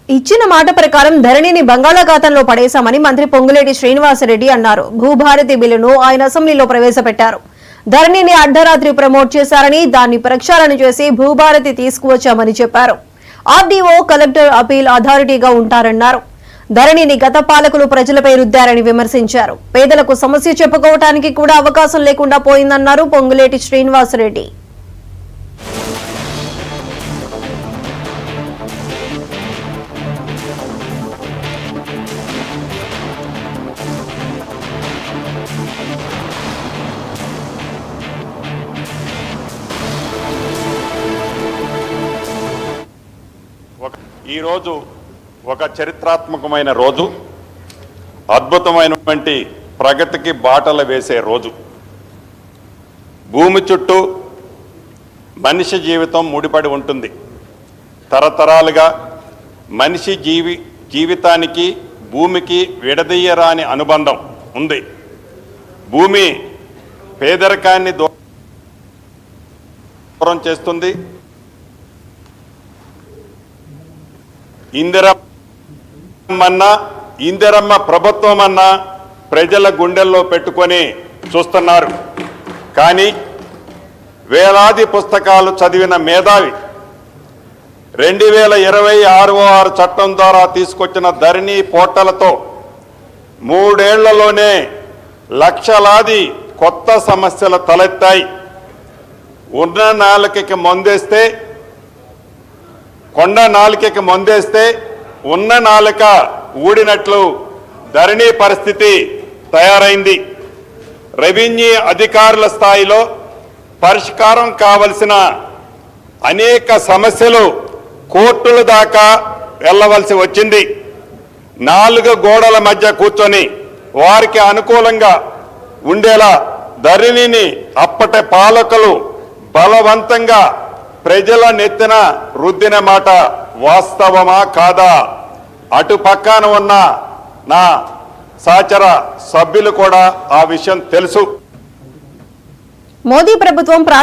ఇచ్చిన మాట ప్రకారం ధరణిని బంగాళాఖాతంలో పడేశామని మంత్రి పొంగులేటి శ్రీనివాసరెడ్డి అన్నారు. భూభారతి బిల్లును ఆయన అసెంబ్లీలో ప్రవేశపెట్టారు. ధరణిని అర్ధరాత్రి ప్రమోట్ చేశారని, దాన్ని ప్రక్షాళన చేసి భూభారతి తీసుకువచ్చామని చెప్పారు. ఆర్డీఓ, కలెక్టర్ అపీల్ అథారిటీగా ఉంటారన్నారు. ధరణిని గత పాలకులు ప్రజలపై రుద్దారని విమర్శించారు. పేదలకు సమస్య చెప్పుకోవటానికి కూడా అవకాశం లేకుండా పోయిందన్నారు పొంగులేటి శ్రీనివాసరెడ్డి. ఈరోజు ఒక చరిత్రాత్మకమైన రోజు, అద్భుతమైనటువంటి ప్రగతికి బాటలు వేసే రోజు. భూమి చుట్టూ మనిషి జీవితం ముడిపడి ఉంటుంది. తరతరాలుగా మనిషి జీవితానికి భూమికి విడదీయరాని అనుబంధం ఉంది. భూమి పేదరికాన్ని దూరం చేస్తుంది. ఇందిరమ్మ ప్రభుత్వం అన్నా ప్రజల గుండెల్లో పెట్టుకొని చూస్తున్నారు. కానీ వేలాది పుస్తకాలు చదివిన మేధావి 2026 చట్టం ద్వారా తీసుకొచ్చిన ధరణి పోర్టలతో 3 ఏళ్లలోనే లక్షలాది కొత్త సమస్యలు తలెత్తాయి. ఉన్న నాలుకకి మందేస్తే, కొండ నాలుకకి మందేస్తే ఉన్న నాలుక ఊడినట్లు ధరణి పరిస్థితి తయారైంది. రెవెన్యూ అధికారుల స్థాయిలో పరిష్కారం కావలసిన అనేక సమస్యలు కోర్టుల దాకా వెళ్ళవలసి వచ్చింది. 4 గోడల మధ్య కూర్చొని వారికి అనుకూలంగా ఉండేలా ధరణిని అప్పటి పాలకులు బలవంతంగా ప్రజల నెత్తిన రుద్దిన మాట వాస్తవమా కాదా? అటు పక్కన ఉన్న నా సహచర సభ్యులు కూడా ఆ విషయం తెలుసు. మోదీ ప్రభుత్వం